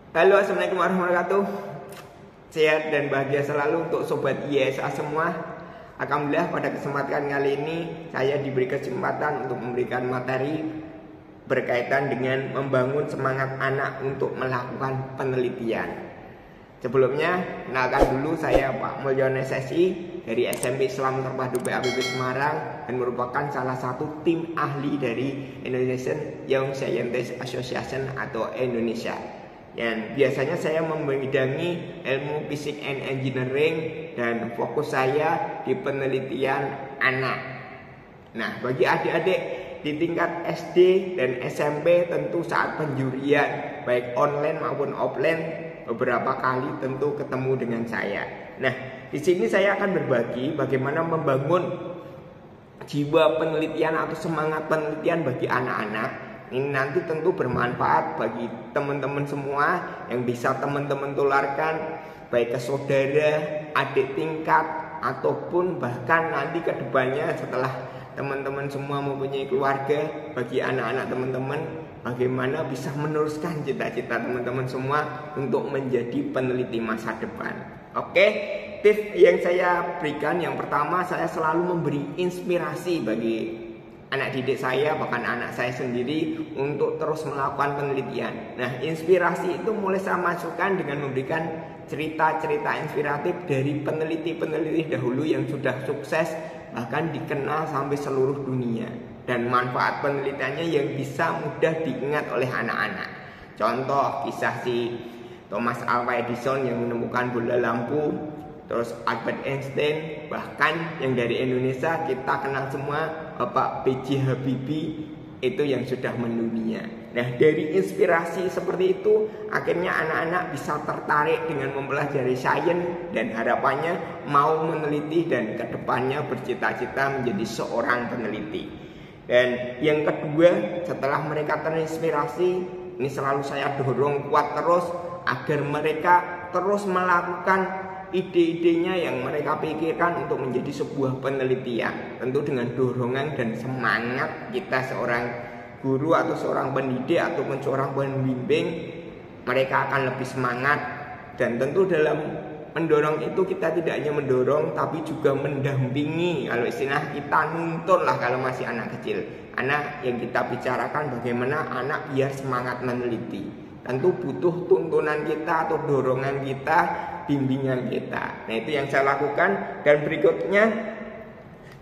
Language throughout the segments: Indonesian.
Halo, assalamualaikum warahmatullahi wabarakatuh. Sehat dan bahagia selalu untuk sobat ISA semua. Alhamdulillah pada kesempatan kali ini saya diberi kesempatan untuk memberikan materi berkaitan dengan membangun semangat anak untuk melakukan penelitian. Sebelumnya, kenalkan dulu saya Pak Mulyono SSI dari SMP Islam Terpadu PABP Semarang dan merupakan salah satu tim ahli dari Indonesian Young Scientist Association atau Indonesia. Dan biasanya saya membidangi ilmu Physics and Engineering dan fokus saya di penelitian anak. Nah, bagi adik-adik di tingkat SD dan SMP tentu saat penjurian baik online maupun offline beberapa kali tentu ketemu dengan saya. Nah, di sini saya akan berbagi bagaimana membangun jiwa penelitian atau semangat penelitian bagi anak-anak. Ini nanti tentu bermanfaat bagi teman-teman semua yang bisa teman-teman tularkan baik ke saudara, adik tingkat ataupun bahkan nanti ke depannya setelah teman-teman semua mempunyai keluarga, bagi anak-anak teman-teman bagaimana bisa meneruskan cita-cita teman-teman semua untuk menjadi peneliti masa depan. Oke, tips yang saya berikan yang pertama, saya selalu memberi inspirasi bagi anak didik saya, bahkan anak saya sendiri untuk terus melakukan penelitian. Nah, inspirasi itu mulai saya masukkan dengan memberikan cerita-cerita inspiratif dari peneliti-peneliti dahulu yang sudah sukses, bahkan dikenal sampai seluruh dunia. Dan manfaat penelitiannya yang bisa mudah diingat oleh anak-anak. Contoh kisah si Thomas Alva Edison yang menemukan bola lampu, terus Albert Einstein, bahkan yang dari Indonesia kita kenal semua Bapak B.J. Habibie itu yang sudah mendunia. Nah, dari inspirasi seperti itu akhirnya anak-anak bisa tertarik dengan mempelajari sains dan harapannya mau meneliti dan kedepannya bercita-cita menjadi seorang peneliti. Dan yang kedua, setelah mereka terinspirasi, ini selalu saya dorong kuat terus agar mereka terus melakukan ide-idenya yang mereka pikirkan untuk menjadi sebuah penelitian. Tentu dengan dorongan dan semangat kita seorang guru atau seorang pendidik ataupun seorang pembimbing, mereka akan lebih semangat. Dan tentu dalam mendorong itu kita tidak hanya mendorong tapi juga mendampingi. Kalau istilah kita nuntun lah kalau masih anak kecil. Anak yang kita bicarakan bagaimana anak biar semangat meneliti. Tentu butuh tuntunan kita atau dorongan kita, bimbingan kita. Nah, itu yang saya lakukan. Dan berikutnya,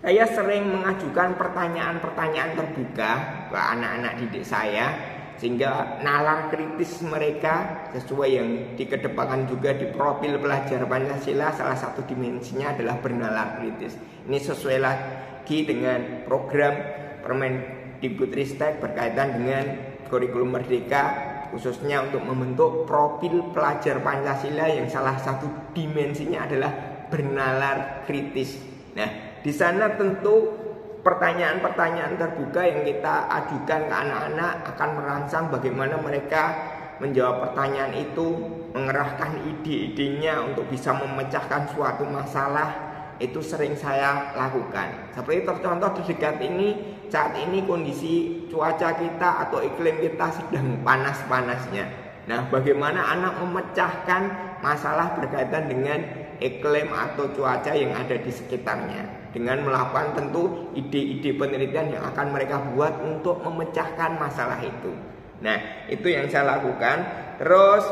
saya sering mengajukan pertanyaan-pertanyaan terbuka ke anak-anak didik saya, sehingga nalar kritis mereka sesuai yang dikedepankan juga di profil pelajar Pancasila. Salah satu dimensinya adalah bernalar kritis. Ini sesuai lagi dengan program Permendikbudristek berkaitan dengan kurikulum Merdeka, khususnya untuk membentuk profil pelajar Pancasila yang salah satu dimensinya adalah bernalar kritis. Nah, di sana tentu pertanyaan-pertanyaan terbuka yang kita ajukan ke anak-anak akan merangsang bagaimana mereka menjawab pertanyaan itu, mengerahkan ide-idenya untuk bisa memecahkan suatu masalah. Itu sering saya lakukan. Seperti tercontoh di dekat ini, saat ini kondisi cuaca kita atau iklim kita sedang panas-panasnya. Nah, bagaimana anak memecahkan masalah berkaitan dengan iklim atau cuaca yang ada di sekitarnya dengan melakukan tentu ide-ide penelitian yang akan mereka buat untuk memecahkan masalah itu. Nah, itu yang saya lakukan. Terus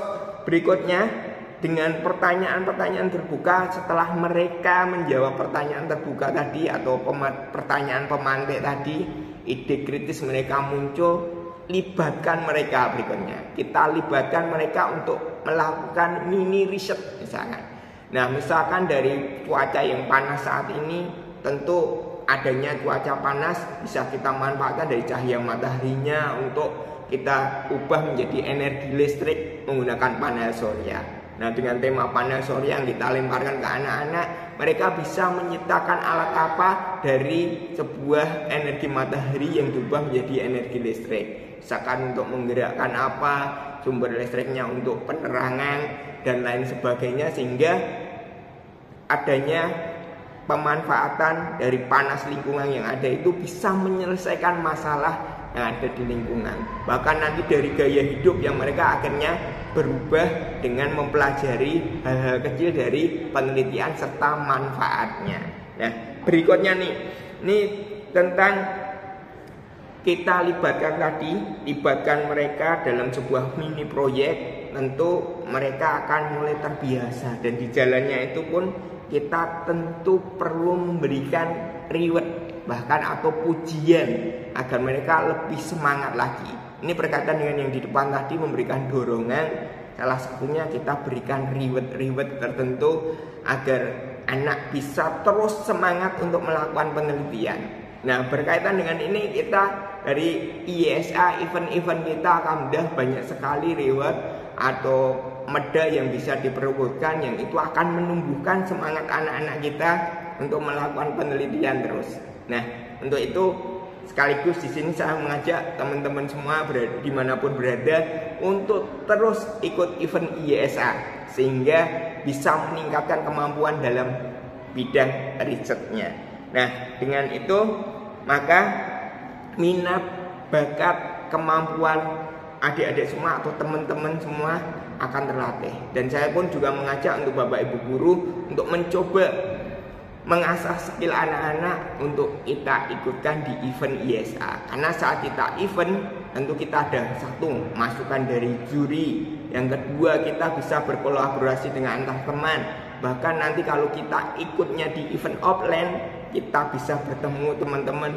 berikutnya, dengan pertanyaan-pertanyaan terbuka, setelah mereka menjawab pertanyaan terbuka tadi atau pertanyaan pemantik tadi, ide kritis mereka muncul, libatkan mereka berikutnya. Kita libatkan mereka untuk melakukan mini riset misalkan. Nah, misalkan dari cuaca yang panas saat ini, tentu adanya cuaca panas bisa kita manfaatkan dari cahaya mataharinya untuk kita ubah menjadi energi listrik menggunakan panel surya. Nah, dengan tema panel surya yang kita lemparkan ke anak-anak, mereka bisa menciptakan alat apa dari sebuah energi matahari yang diubah menjadi energi listrik. Misalkan untuk menggerakkan apa, sumber listriknya untuk penerangan dan lain sebagainya, sehingga adanya pemanfaatan dari panas lingkungan yang ada itu bisa menyelesaikan masalah yang ada di lingkungan. Bahkan nanti dari gaya hidup yang mereka akhirnya berubah dengan mempelajari hal-hal kecil dari penelitian serta manfaatnya. Nah, berikutnya nih, ini tentang kita libatkan mereka dalam sebuah mini proyek. Tentu mereka akan mulai terbiasa, dan di jalannya itu pun kita tentu perlu memberikan reward bahkan atau pujian agar mereka lebih semangat lagi. Ini berkaitan dengan yang di depan tadi, memberikan dorongan. Salah satunya kita berikan reward tertentu agar anak bisa terus semangat untuk melakukan penelitian. Nah, berkaitan dengan ini, kita dari IESA event-event kita alhamdulillah banyak sekali reward atau medal yang bisa diperebutkan, yang itu akan menumbuhkan semangat anak-anak kita untuk melakukan penelitian terus. Nah, untuk itu sekaligus di sini saya mengajak teman-teman semua dimanapun berada untuk terus ikut event IESA sehingga bisa meningkatkan kemampuan dalam bidang risetnya. Nah, dengan itu maka minat, bakat, kemampuan adik-adik semua atau teman-teman semua akan terlatih. Dan saya pun juga mengajak untuk Bapak Ibu guru untuk mencoba mengasah skill anak-anak untuk kita ikutkan di event IESA. Karena saat kita event, tentu kita ada satu, masukan dari juri. Yang kedua, kita bisa berkolaborasi dengan antar teman. Bahkan nanti kalau kita ikutnya di event offline, kita bisa bertemu teman-teman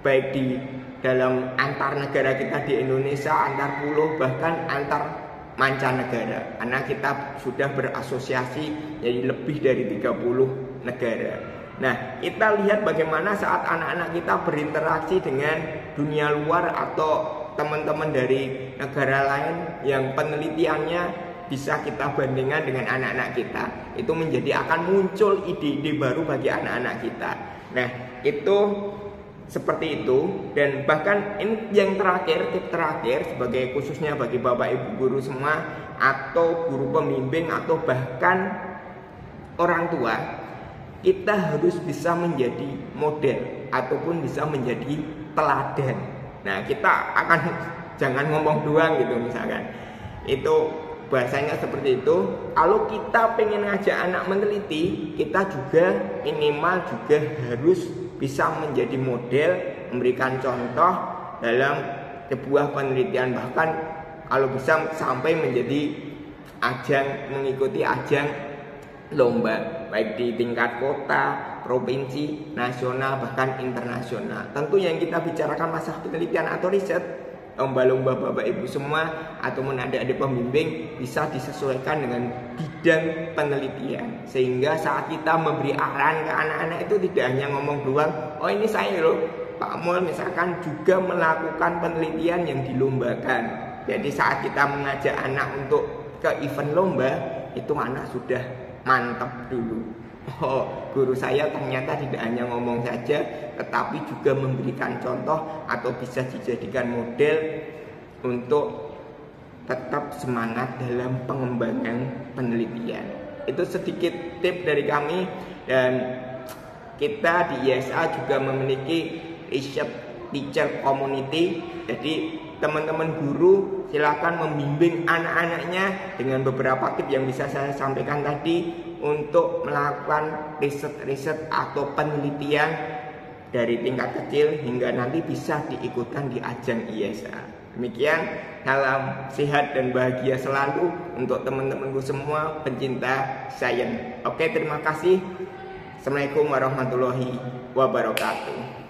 baik di dalam antar negara kita di Indonesia, antar pulau, bahkan antar mancanegara. Karena kita sudah berasosiasi jadi lebih dari 30 negara. Nah, kita lihat bagaimana saat anak-anak kita berinteraksi dengan dunia luar atau teman-teman dari negara lain yang penelitiannya bisa kita bandingkan dengan anak-anak kita. Itu menjadi akan muncul ide-ide baru bagi anak-anak kita. Nah, itu seperti itu. Dan bahkan ini yang terakhir, tip terakhir sebagai khususnya bagi Bapak Ibu guru semua atau guru pembimbing atau bahkan orang tua, kita harus bisa menjadi model ataupun bisa menjadi teladan. Nah, kita akan jangan ngomong doang gitu misalkan. Itu bahasanya seperti itu. Kalau kita pengen ngajak anak meneliti, kita juga minimal juga harus bisa menjadi model, memberikan contoh dalam sebuah penelitian. Bahkan kalau bisa sampai menjadi ajang, mengikuti ajang lomba baik di tingkat kota, provinsi, nasional, bahkan internasional. Tentu yang kita bicarakan masalah penelitian atau riset, lomba-lomba Bapak Ibu semua ataupun adik-adik pembimbing bisa disesuaikan dengan bidang penelitian, sehingga saat kita memberi arahan ke anak-anak itu tidak hanya ngomong doang, oh ini saya loh Pak Mul misalkan juga melakukan penelitian yang dilombakan. Jadi saat kita mengajak anak untuk ke event lomba, itu anak sudah mantap dulu. Oh, guru saya ternyata tidak hanya ngomong saja, tetapi juga memberikan contoh atau bisa dijadikan model untuk tetap semangat dalam pengembangan penelitian. Itu sedikit tip dari kami. Dan kita di IESA juga memiliki research teacher community. Jadi teman-teman guru silakan membimbing anak-anaknya dengan beberapa tips yang bisa saya sampaikan tadi untuk melakukan riset-riset atau penelitian dari tingkat kecil hingga nanti bisa diikutkan di ajang IESA. Demikian, salam sehat dan bahagia selalu untuk teman-temanku semua pencinta sains. Oke, terima kasih. Assalamualaikum warahmatullahi wabarakatuh.